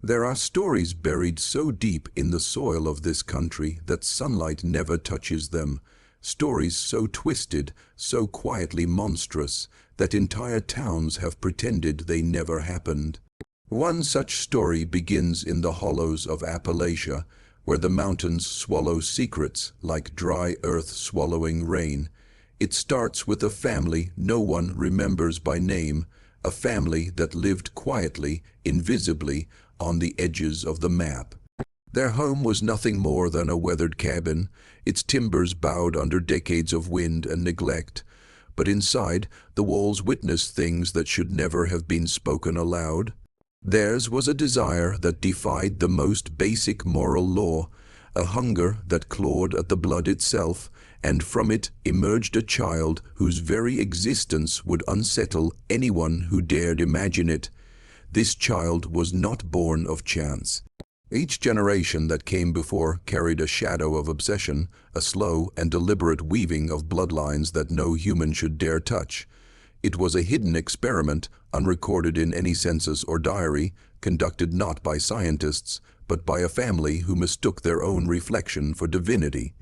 There are stories buried so deep in the soil of this country that sunlight never touches them, stories so twisted, so quietly monstrous, that entire towns have pretended they never happened. One such story begins in the hollows of Appalachia, where the mountains swallow secrets like dry earth swallowing rain. It starts with a family no one remembers by name, a family that lived quietly, invisibly, on the edges of the map. Their home was nothing more than a weathered cabin, its timbers bowed under decades of wind and neglect. But inside, the walls witnessed things that should never have been spoken aloud. Theirs was a desire that defied the most basic moral law, a hunger that clawed at the blood itself, and from it emerged a child whose very existence would unsettle anyone who dared imagine it. This child was not born of chance. Each generation that came before carried a shadow of obsession, a slow and deliberate weaving of bloodlines that no human should dare touch. It was a hidden experiment, unrecorded in any census or diary, conducted not by scientists, but by a family who mistook their own reflection for divinity.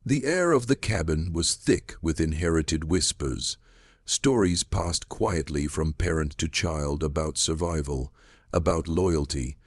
The air of the cabin was thick with inherited whispers. Stories passed quietly from parent to child about survival, about loyalty,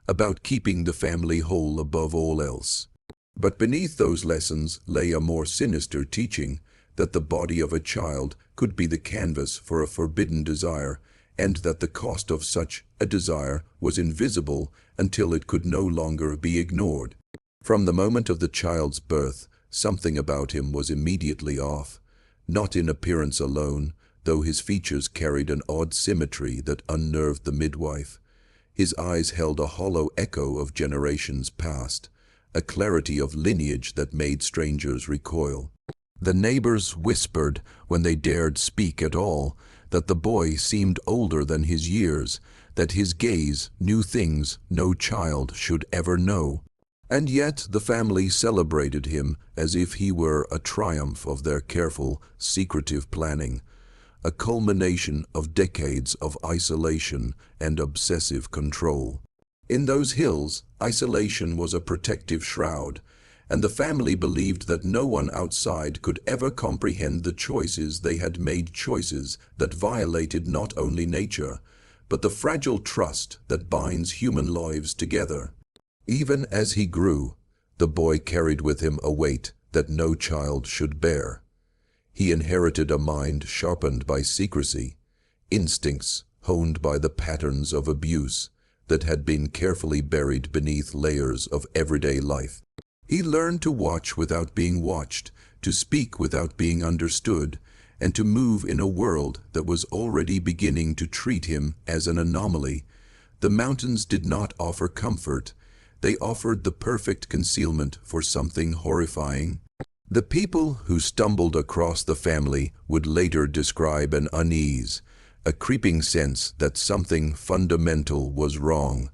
about keeping the family whole above all else. But beneath those lessons lay a more sinister teaching, that the body of a child could be the canvas for a forbidden desire, and that the cost of such a desire was invisible until it could no longer be ignored. From the moment of the child's birth, something about him was immediately off, not in appearance alone, though his features carried an odd symmetry that unnerved the midwife. His eyes held a hollow echo of generations past, a clarity of lineage that made strangers recoil. The neighbors whispered, when they dared speak at all, that the boy seemed older than his years, that his gaze knew things no child should ever know. And yet the family celebrated him as if he were a triumph of their careful, secretive planning, a culmination of decades of isolation and obsessive control. In those hills, isolation was a protective shroud, and the family believed that no one outside could ever comprehend the choices they had made, choices that violated not only nature, but the fragile trust that binds human lives together. Even as he grew, the boy carried with him a weight that no child should bear. He inherited a mind sharpened by secrecy, instincts honed by the patterns of abuse that had been carefully buried beneath layers of everyday life. He learned to watch without being watched, to speak without being understood, and to move in a world that was already beginning to treat him as an anomaly. The mountains did not offer comfort. They offered the perfect concealment for something horrifying. The people who stumbled across the family would later describe an unease, a creeping sense that something fundamental was wrong.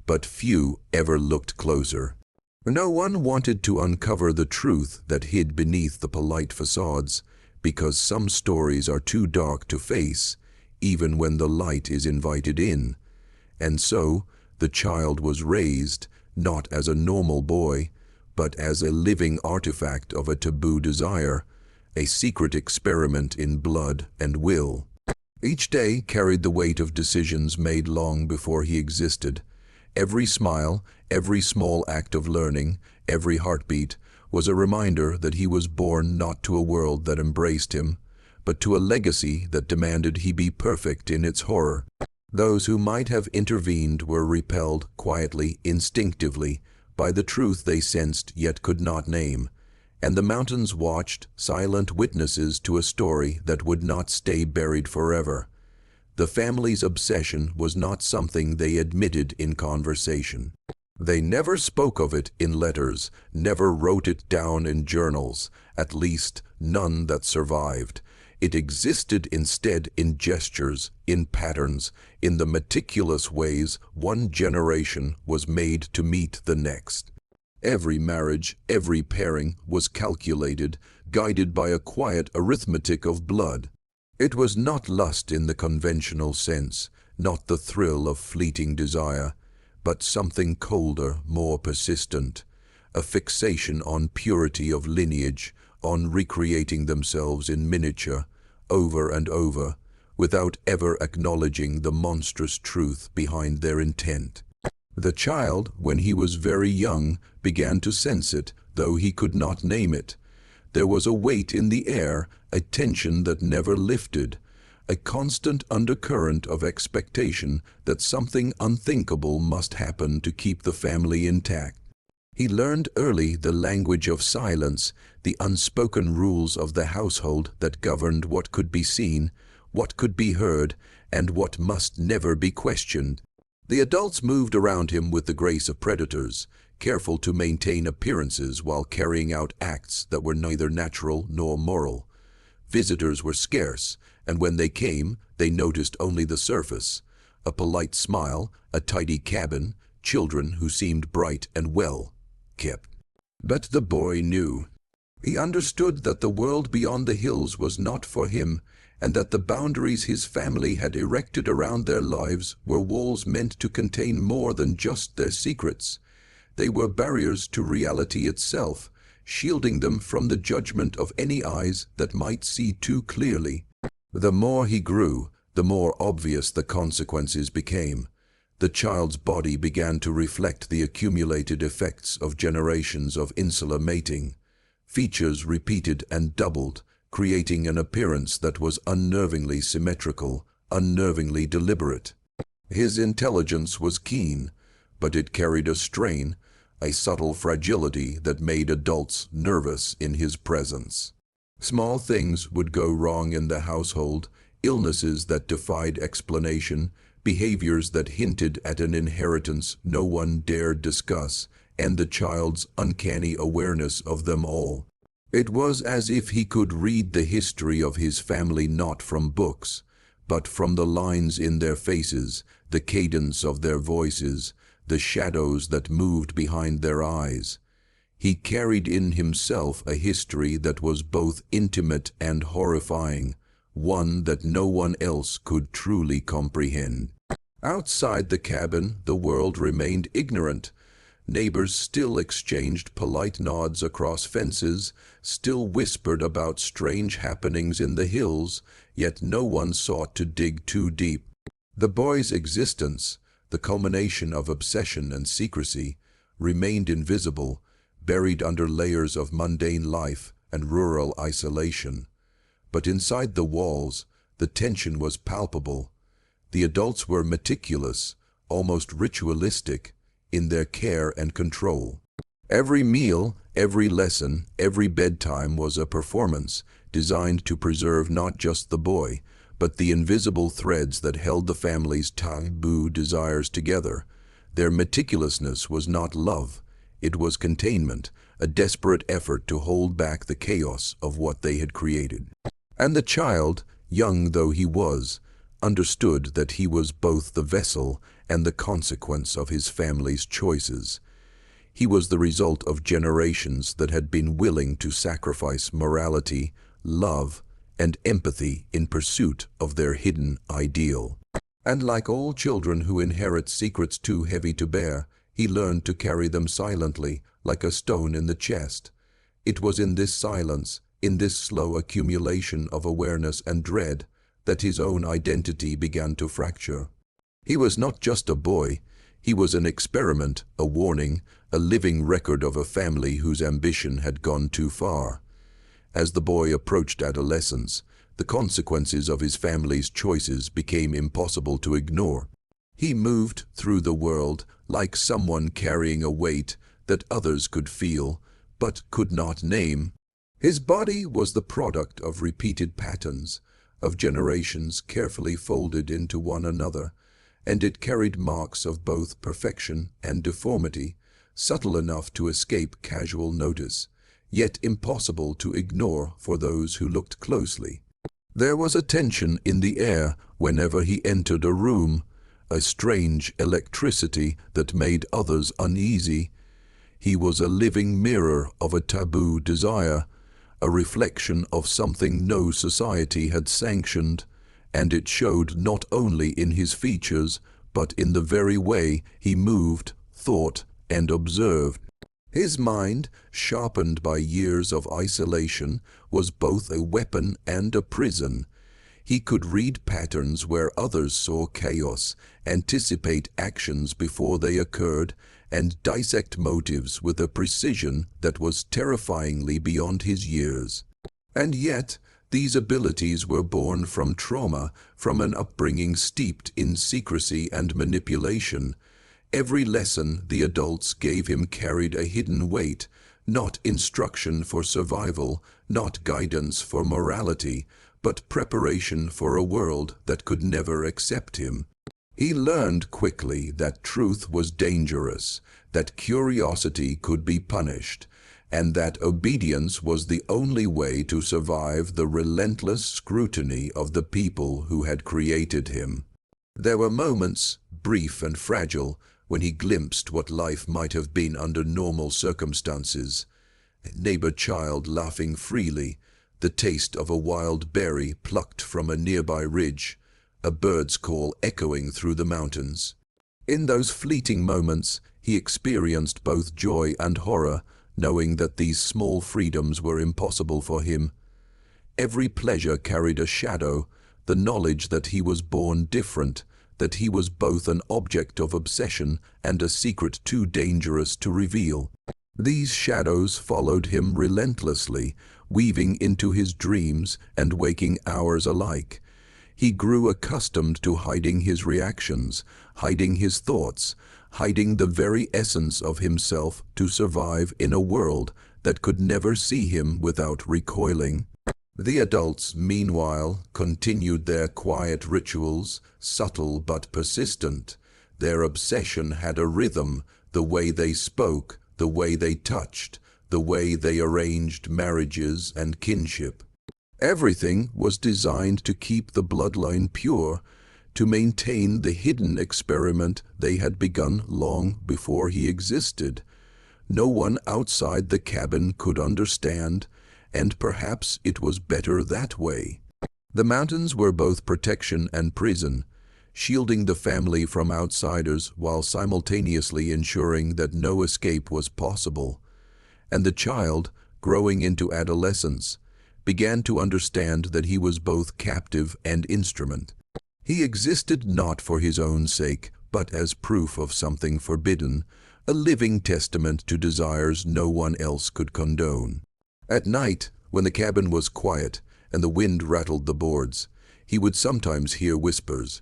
But few ever looked closer. No one wanted to uncover the truth that hid beneath the polite facades, because some stories are too dark to face, even when the light is invited in. And so, the child was raised, not as a normal boy, but as a living artifact of a taboo desire, a secret experiment in blood and will. Each day carried the weight of decisions made long before he existed. Every smile, every small act of learning, every heartbeat was a reminder that he was born not to a world that embraced him, but to a legacy that demanded he be perfect in its horror. Those who might have intervened were repelled quietly, instinctively, by the truth they sensed yet could not name, and the mountains watched, silent witnesses to a story that would not stay buried forever. The family's obsession was not something they admitted in conversation. They never spoke of it in letters, never wrote it down in journals, at least none that survived. It existed instead in gestures, in patterns, in the meticulous ways one generation was made to meet the next. Every marriage, every pairing was calculated, guided by a quiet arithmetic of blood. It was not lust in the conventional sense, not the thrill of fleeting desire, but something colder, more persistent, a fixation on purity of lineage, on recreating themselves in miniature, over and over, without ever acknowledging the monstrous truth behind their intent. The child, when he was very young, began to sense it, though he could not name it. There was a weight in the air, a tension that never lifted, a constant undercurrent of expectation that something unthinkable must happen to keep the family intact. He learned early the language of silence, the unspoken rules of the household that governed what could be seen, what could be heard, and what must never be questioned. The adults moved around him with the grace of predators, careful to maintain appearances while carrying out acts that were neither natural nor moral. Visitors were scarce, and when they came, they noticed only the surface: a polite smile, a tidy cabin, children who seemed bright and well kept. But the boy knew. He understood that the world beyond the hills was not for him, and that the boundaries his family had erected around their lives were walls meant to contain more than just their secrets. They were barriers to reality itself, shielding them from the judgment of any eyes that might see too clearly. The more he grew, the more obvious the consequences became. The child's body began to reflect the accumulated effects of generations of insular mating. Features repeated and doubled, creating an appearance that was unnervingly symmetrical, unnervingly deliberate. His intelligence was keen, but it carried a strain, a subtle fragility that made adults nervous in his presence. Small things would go wrong in the household, illnesses that defied explanation, behaviors that hinted at an inheritance no one dared discuss, and the child's uncanny awareness of them all. It was as if he could read the history of his family not from books, but from the lines in their faces, the cadence of their voices, the shadows that moved behind their eyes. He carried in himself a history that was both intimate and horrifying, one that no one else could truly comprehend. Outside the cabin, the world remained ignorant. Neighbors still exchanged polite nods across fences, still whispered about strange happenings in the hills, yet no one sought to dig too deep. The boy's existence, the culmination of obsession and secrecy, remained invisible, buried under layers of mundane life and rural isolation. But inside the walls, the tension was palpable. The adults were meticulous, almost ritualistic, in their care and control. Every meal, every lesson, every bedtime was a performance designed to preserve not just the boy, but the invisible threads that held the family's taboo desires together. Their meticulousness was not love, it was containment, a desperate effort to hold back the chaos of what they had created. And the child, young though he was, understood that he was both the vessel and the consequence of his family's choices. He was the result of generations that had been willing to sacrifice morality, love, and empathy in pursuit of their hidden ideal. And like all children who inherit secrets too heavy to bear, he learned to carry them silently, like a stone in the chest. It was in this silence, in this slow accumulation of awareness and dread, that his own identity began to fracture. He was not just a boy, he was an experiment, a warning, a living record of a family whose ambition had gone too far. As the boy approached adolescence, the consequences of his family's choices became impossible to ignore. He moved through the world like someone carrying a weight that others could feel, but could not name. His body was the product of repeated patterns, of generations carefully folded into one another, and it carried marks of both perfection and deformity, subtle enough to escape casual notice, yet impossible to ignore for those who looked closely. There was a tension in the air whenever he entered a room, a strange electricity that made others uneasy. He was a living mirror of a taboo desire, a reflection of something no society had sanctioned, and it showed not only in his features, but in the very way he moved, thought, and observed. His mind, sharpened by years of isolation, was both a weapon and a prison. He could read patterns where others saw chaos, anticipate actions before they occurred, and dissect motives with a precision that was terrifyingly beyond his years. And yet, these abilities were born from trauma, from an upbringing steeped in secrecy and manipulation. Every lesson the adults gave him carried a hidden weight, not instruction for survival, not guidance for morality, but preparation for a world that could never accept him. He learned quickly that truth was dangerous, that curiosity could be punished, and that obedience was the only way to survive the relentless scrutiny of the people who had created him. There were moments, brief and fragile, when he glimpsed what life might have been under normal circumstances. A neighbor child laughing freely, the taste of a wild berry plucked from a nearby ridge, a bird's call echoing through the mountains. In those fleeting moments, he experienced both joy and horror, knowing that these small freedoms were impossible for him. Every pleasure carried a shadow, the knowledge that he was born different, that he was both an object of obsession and a secret too dangerous to reveal. These shadows followed him relentlessly, weaving into his dreams and waking hours alike. He grew accustomed to hiding his reactions, hiding his thoughts, hiding the very essence of himself to survive in a world that could never see him without recoiling. The adults, meanwhile, continued their quiet rituals, subtle but persistent. Their obsession had a rhythm, the way they spoke, the way they touched, the way they arranged marriages and kinship. Everything was designed to keep the bloodline pure, to maintain the hidden experiment they had begun long before he existed. No one outside the cabin could understand, and perhaps it was better that way. The mountains were both protection and prison, shielding the family from outsiders while simultaneously ensuring that no escape was possible. And the child, growing into adolescence, began to understand that he was both captive and instrument. He existed not for his own sake, but as proof of something forbidden, a living testament to desires no one else could condone. At night, when the cabin was quiet and the wind rattled the boards, he would sometimes hear whispers,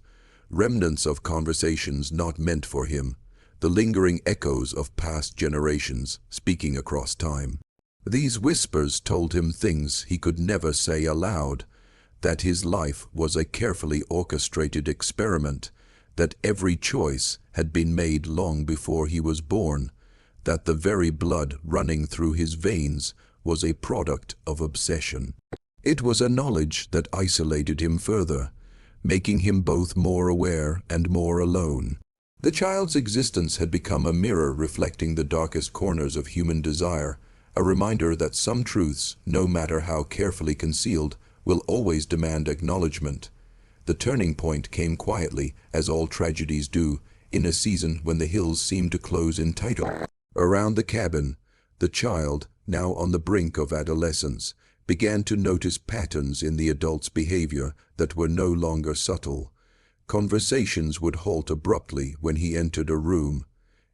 remnants of conversations not meant for him, the lingering echoes of past generations speaking across time. These whispers told him things he could never say aloud, that his life was a carefully orchestrated experiment, that every choice had been made long before he was born, that the very blood running through his veins was a product of obsession. It was a knowledge that isolated him further, making him both more aware and more alone. The child's existence had become a mirror reflecting the darkest corners of human desire, a reminder that some truths, no matter how carefully concealed, will always demand acknowledgement. The turning point came quietly, as all tragedies do, in a season when the hills seemed to close in tighter. Around the cabin, the child, now on the brink of adolescence, began to notice patterns in the adult's behavior that were no longer subtle. Conversations would halt abruptly when he entered a room.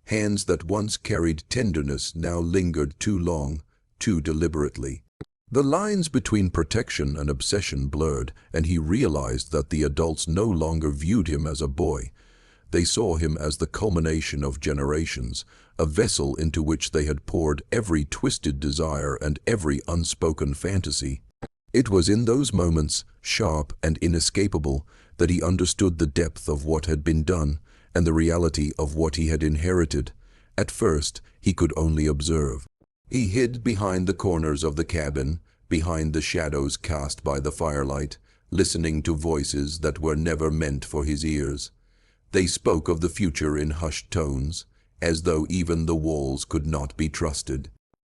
Hands that once carried tenderness now lingered too long, too deliberately. The lines between protection and obsession blurred, and he realized that the adults no longer viewed him as a boy. They saw him as the culmination of generations, a vessel into which they had poured every twisted desire and every unspoken fantasy. It was in those moments, sharp and inescapable, that he understood the depth of what had been done and the reality of what he had inherited. At first, he could only observe. He hid behind the corners of the cabin, behind the shadows cast by the firelight, listening to voices that were never meant for his ears. They spoke of the future in hushed tones, as though even the walls could not be trusted.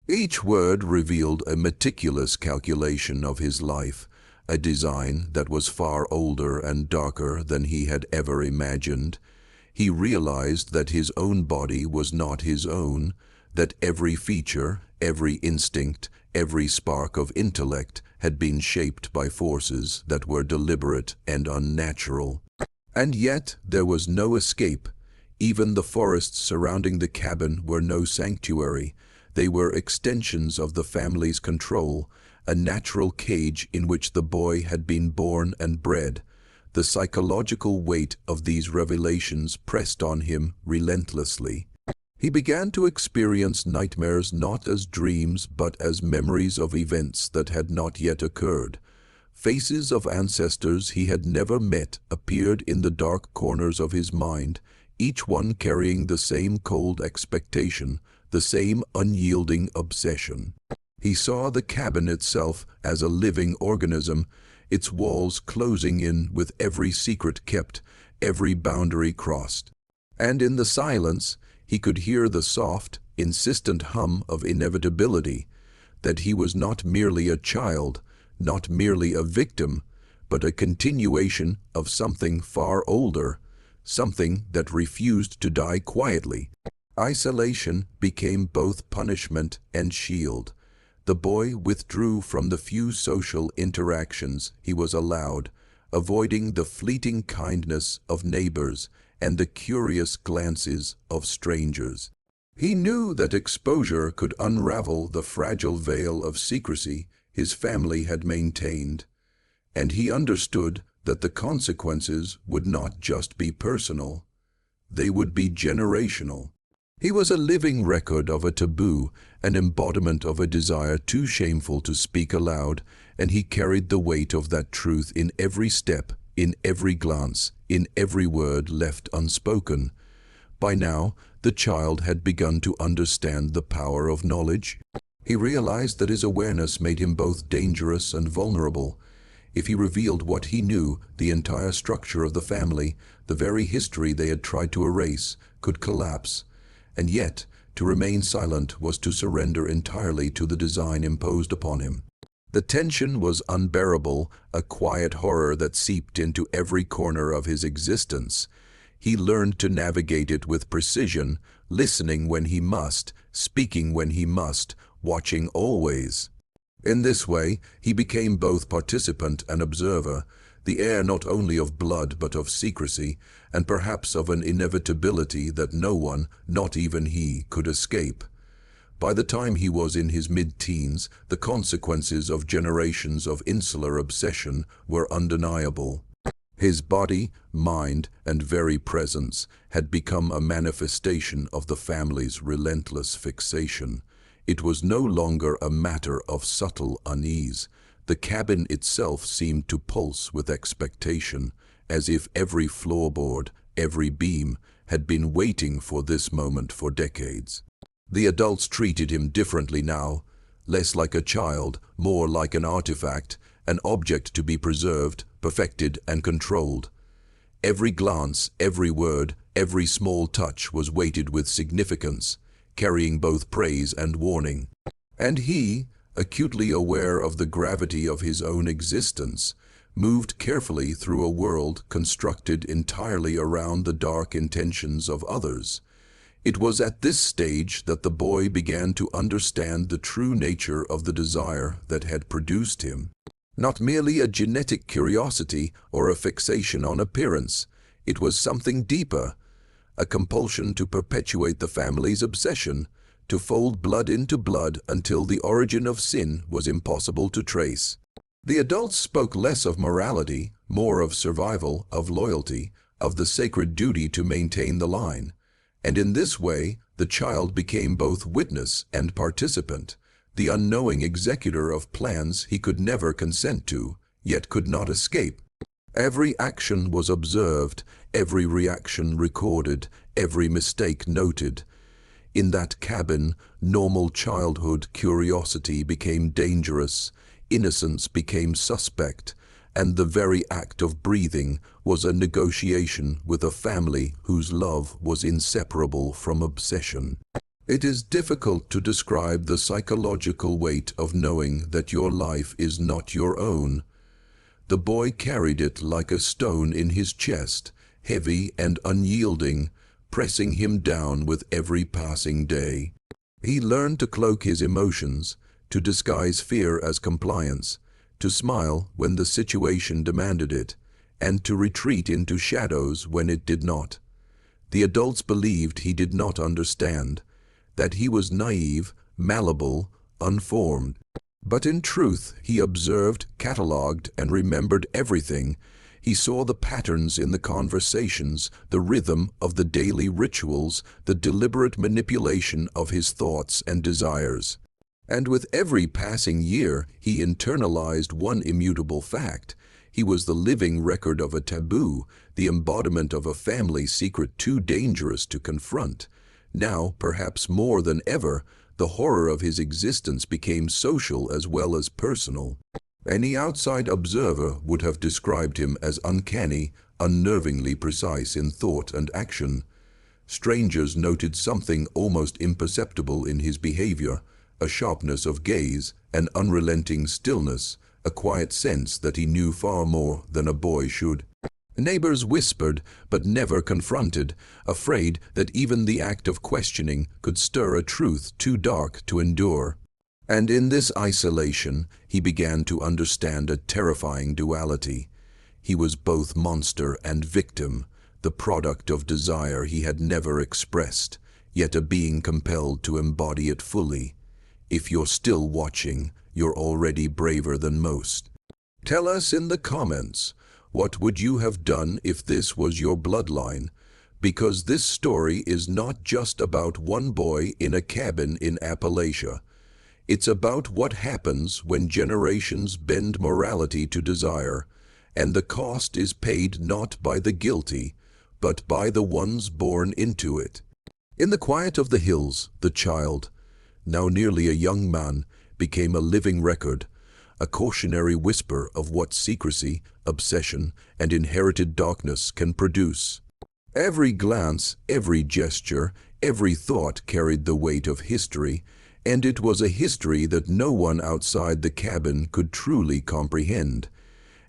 Each word revealed a meticulous calculation of his life, a design that was far older and darker than he had ever imagined. He realized that his own body was not his own, that every feature, every instinct, every spark of intellect had been shaped by forces that were deliberate and unnatural. And yet there was no escape. Even the forests surrounding the cabin were no sanctuary. They were extensions of the family's control, a natural cage in which the boy had been born and bred. The psychological weight of these revelations pressed on him relentlessly. He began to experience nightmares not as dreams but as memories of events that had not yet occurred. Faces of ancestors he had never met appeared in the dark corners of his mind, each one carrying the same cold expectation, the same unyielding obsession. He saw the cabin itself as a living organism, its walls closing in with every secret kept, every boundary crossed. And in the silence, he could hear the soft, insistent hum of inevitability, that he was not merely a child, not merely a victim, but a continuation of something far older, something that refused to die quietly. Isolation became both punishment and shield. The boy withdrew from the few social interactions he was allowed, avoiding the fleeting kindness of neighbors and the curious glances of strangers. He knew that exposure could unravel the fragile veil of secrecy his family had maintained, and he understood that the consequences would not just be personal, they would be generational. He was a living record of a taboo, an embodiment of a desire too shameful to speak aloud, and he carried the weight of that truth in every step, in every glance, in every word left unspoken. By now, the child had begun to understand the power of knowledge. He realized that his awareness made him both dangerous and vulnerable. If he revealed what he knew, the entire structure of the family, the very history they had tried to erase, could collapse. And yet, to remain silent was to surrender entirely to the design imposed upon him. The tension was unbearable, a quiet horror that seeped into every corner of his existence. He learned to navigate it with precision, listening when he must, speaking when he must, watching always. In this way, he became both participant and observer, the heir not only of blood but of secrecy, and perhaps of an inevitability that no one, not even he, could escape. By the time he was in his mid-teens, the consequences of generations of insular obsession were undeniable. His body, mind, and very presence had become a manifestation of the family's relentless fixation. It was no longer a matter of subtle unease. The cabin itself seemed to pulse with expectation, as if every floorboard, every beam, had been waiting for this moment for decades. The adults treated him differently now, less like a child, more like an artifact, an object to be preserved, perfected, and controlled. Every glance, every word, every small touch was weighted with significance, carrying both praise and warning. And he, acutely aware of the gravity of his own existence, moved carefully through a world constructed entirely around the dark intentions of others. It was at this stage that the boy began to understand the true nature of the desire that had produced him. Not merely a genetic curiosity or a fixation on appearance, it was something deeper, a compulsion to perpetuate the family's obsession, to fold blood into blood until the origin of sin was impossible to trace. The adults spoke less of morality, more of survival, of loyalty, of the sacred duty to maintain the line. And in this way, the child became both witness and participant, the unknowing executor of plans he could never consent to, yet could not escape. Every action was observed, every reaction recorded, every mistake noted. In that cabin, normal childhood curiosity became dangerous, innocence became suspect, and the very act of breathing was a negotiation with a family whose love was inseparable from obsession. It is difficult to describe the psychological weight of knowing that your life is not your own. The boy carried it like a stone in his chest, heavy and unyielding, pressing him down with every passing day. He learned to cloak his emotions, to disguise fear as compliance, to smile when the situation demanded it, and to retreat into shadows when it did not. The adults believed he did not understand, that he was naive, malleable, unformed. But in truth, he observed, catalogued, and remembered everything. He saw the patterns in the conversations, the rhythm of the daily rituals, the deliberate manipulation of his thoughts and desires. And with every passing year, he internalized one immutable fact. He was the living record of a taboo, the embodiment of a family secret too dangerous to confront. Now, perhaps more than ever, the horror of his existence became social as well as personal. Any outside observer would have described him as uncanny, unnervingly precise in thought and action. Strangers noted something almost imperceptible in his behavior, a sharpness of gaze, an unrelenting stillness, a quiet sense that he knew far more than a boy should. Neighbors whispered, but never confronted, afraid that even the act of questioning could stir a truth too dark to endure. And in this isolation, he began to understand a terrifying duality. He was both monster and victim, the product of desire he had never expressed, yet a being compelled to embody it fully. If you're still watching, you're already braver than most. Tell us in the comments, what would you have done if this was your bloodline? Because this story is not just about one boy in a cabin in Appalachia. It's about what happens when generations bend morality to desire, and the cost is paid not by the guilty, but by the ones born into it. In the quiet of the hills, the child, now nearly a young man, became a living record, a cautionary whisper of what secrecy, obsession, and inherited darkness can produce. Every glance, every gesture, every thought carried the weight of history, and it was a history that no one outside the cabin could truly comprehend.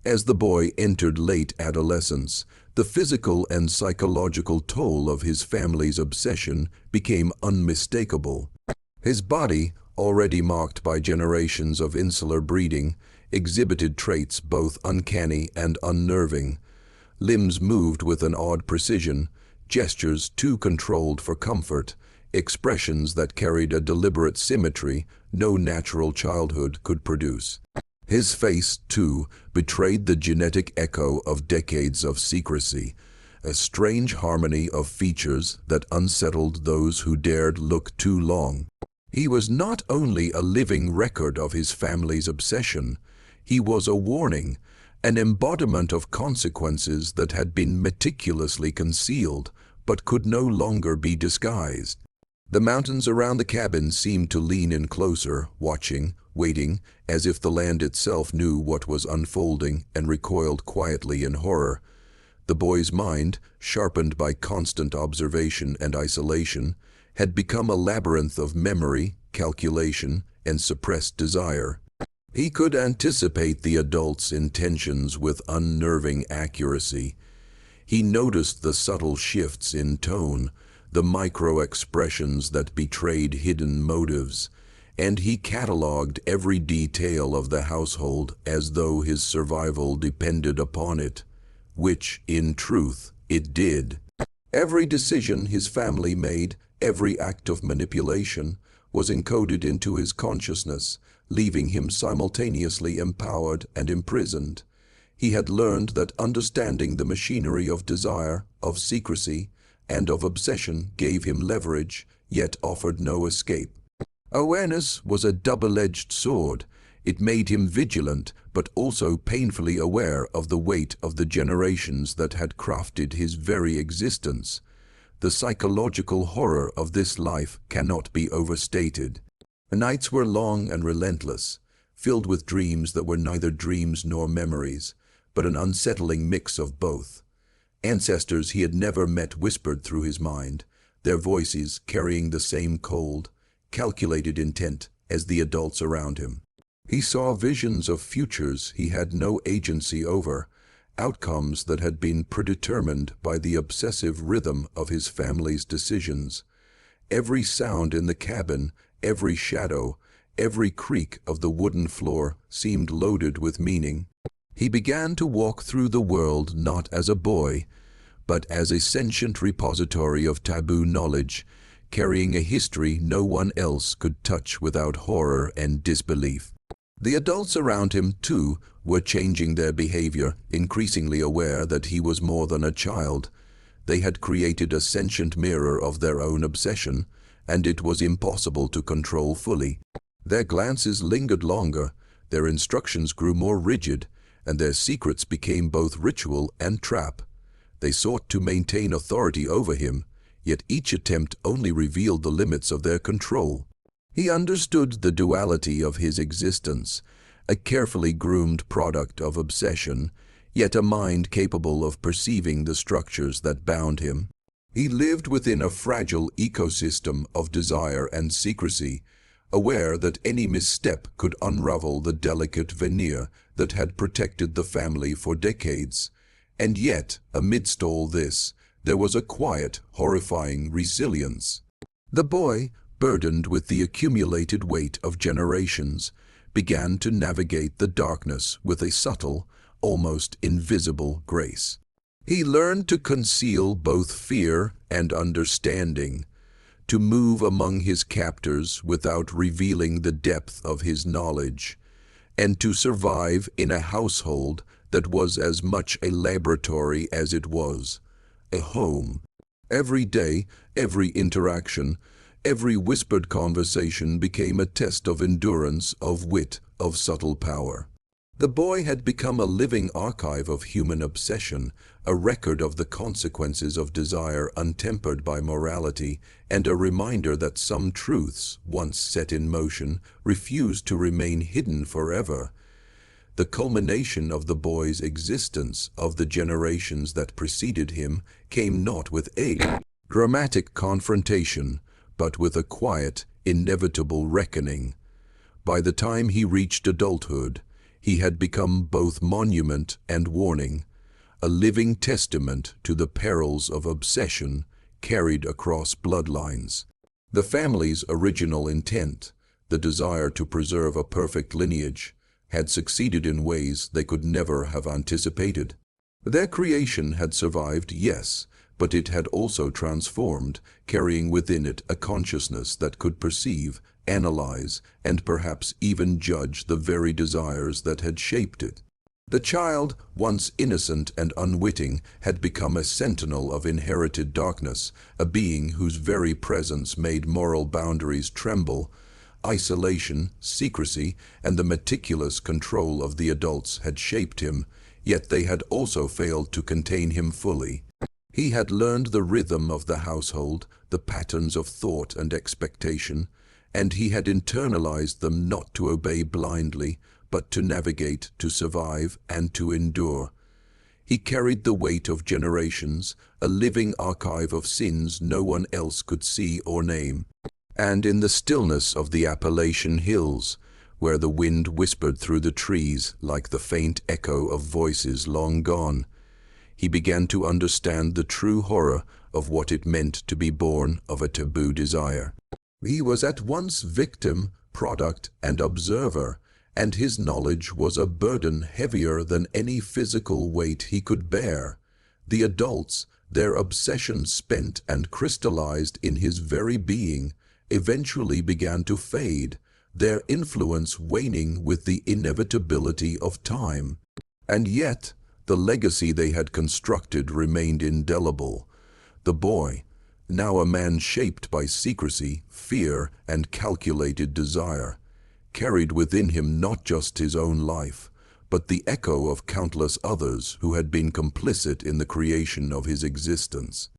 As the boy entered late adolescence, the physical and psychological toll of his family's obsession became unmistakable. His body, already marked by generations of insular breeding, exhibited traits both uncanny and unnerving. Limbs moved with an odd precision, gestures too controlled for comfort, expressions that carried a deliberate symmetry no natural childhood could produce. His face, too, betrayed the genetic echo of decades of secrecy, a strange harmony of features that unsettled those who dared look too long. He was not only a living record of his family's obsession, he was a warning, an embodiment of consequences that had been meticulously concealed, but could no longer be disguised. The mountains around the cabin seemed to lean in closer, watching, waiting, as if the land itself knew what was unfolding and recoiled quietly in horror. The boy's mind, sharpened by constant observation and isolation, had become a labyrinth of memory, calculation, and suppressed desire. He could anticipate the adult's intentions with unnerving accuracy. He noticed the subtle shifts in tone, the micro-expressions that betrayed hidden motives, and he catalogued every detail of the household as though his survival depended upon it, which, in truth, it did. Every decision his family made, every act of manipulation, was encoded into his consciousness, leaving him simultaneously empowered and imprisoned. He had learned that understanding the machinery of desire, of secrecy, and of obsession gave him leverage, yet offered no escape. Awareness was a double-edged sword. It made him vigilant, but also painfully aware of the weight of the generations that had crafted his very existence. The psychological horror of this life cannot be overstated. The nights were long and relentless, filled with dreams that were neither dreams nor memories, but an unsettling mix of both. Ancestors he had never met whispered through his mind, their voices carrying the same cold, calculated intent as the adults around him. He saw visions of futures he had no agency over, outcomes that had been predetermined by the obsessive rhythm of his family's decisions. Every sound in the cabin, every shadow, every creak of the wooden floor seemed loaded with meaning. He began to walk through the world not as a boy, but as a sentient repository of taboo knowledge, carrying a history no one else could touch without horror and disbelief. The adults around him, too, were changing their behavior, increasingly aware that he was more than a child. They had created a sentient mirror of their own obsession, and it was impossible to control fully. Their glances lingered longer, their instructions grew more rigid, and their secrets became both ritual and trap. They sought to maintain authority over him, yet each attempt only revealed the limits of their control. He understood the duality of his existence, a carefully groomed product of obsession, yet a mind capable of perceiving the structures that bound him. He lived within a fragile ecosystem of desire and secrecy, aware that any misstep could unravel the delicate veneer that had protected the family for decades. And yet, amidst all this, there was a quiet, horrifying resilience. The boy, burdened with the accumulated weight of generations, began to navigate the darkness with a subtle, almost invisible grace. He learned to conceal both fear and understanding, to move among his captors without revealing the depth of his knowledge, and to survive in a household that was as much a laboratory as it was a home. Every day, every interaction, every whispered conversation became a test of endurance, of wit, of subtle power. The boy had become a living archive of human obsession, a record of the consequences of desire untempered by morality, and a reminder that some truths, once set in motion, refused to remain hidden forever. The culmination of the boy's existence, of the generations that preceded him, came not with a dramatic confrontation, but with a quiet, inevitable reckoning. By the time he reached adulthood, he had become both monument and warning, a living testament to the perils of obsession carried across bloodlines. The family's original intent, the desire to preserve a perfect lineage, had succeeded in ways they could never have anticipated. Their creation had survived, yes, but it had also transformed, carrying within it a consciousness that could perceive, analyze, and perhaps even judge the very desires that had shaped it. The child, once innocent and unwitting, had become a sentinel of inherited darkness, a being whose very presence made moral boundaries tremble. Isolation, secrecy, and the meticulous control of the adults had shaped him, yet they had also failed to contain him fully. He had learned the rhythm of the household, the patterns of thought and expectation, and he had internalized them not to obey blindly, but to navigate, to survive, and to endure. He carried the weight of generations, a living archive of sins no one else could see or name. And in the stillness of the Appalachian hills, where the wind whispered through the trees like the faint echo of voices long gone, he began to understand the true horror of what it meant to be born of a taboo desire. He was at once victim, product, and observer, and his knowledge was a burden heavier than any physical weight he could bear. The adults, their obsession spent and crystallized in his very being, eventually began to fade, their influence waning with the inevitability of time. And yet, the legacy they had constructed remained indelible. The boy, now a man shaped by secrecy, fear, and calculated desire, carried within him not just his own life, but the echo of countless others who had been complicit in the creation of his existence.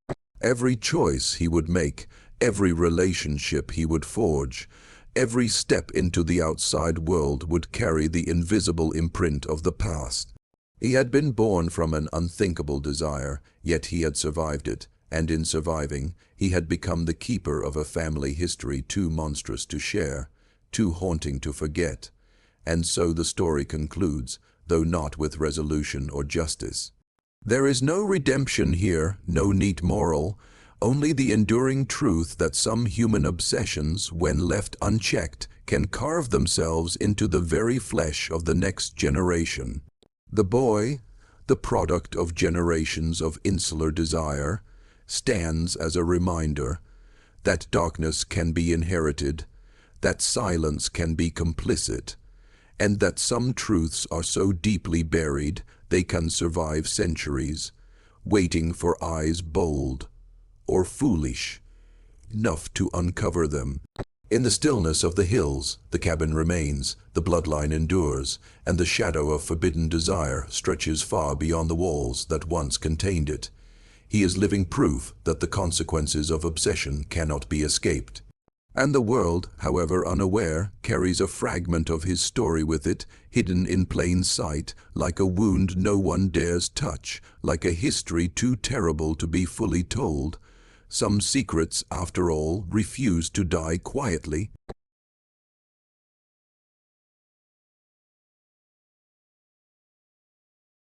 Every choice he would make, every relationship he would forge, every step into the outside world would carry the invisible imprint of the past. He had been born from an unthinkable desire, yet he had survived it, and in surviving, he had become the keeper of a family history too monstrous to share, too haunting to forget. And so the story concludes. though not with resolution or justice. There is no redemption here, no neat moral, only the enduring truth that some human obsessions, when left unchecked, can carve themselves into the very flesh of the next generation. The boy, the product of generations of insular desire, stands as a reminder that darkness can be inherited, that silence can be complicit, and that some truths are so deeply buried they can survive centuries, waiting for eyes bold or foolish enough to uncover them. In the stillness of the hills, the cabin remains, the bloodline endures, and the shadow of forbidden desire stretches far beyond the walls that once contained it. He is living proof that the consequences of obsession cannot be escaped. And the world, however unaware, carries a fragment of his story with it, hidden in plain sight, like a wound no one dares touch, like a history too terrible to be fully told. Some secrets, after all, refuse to die quietly.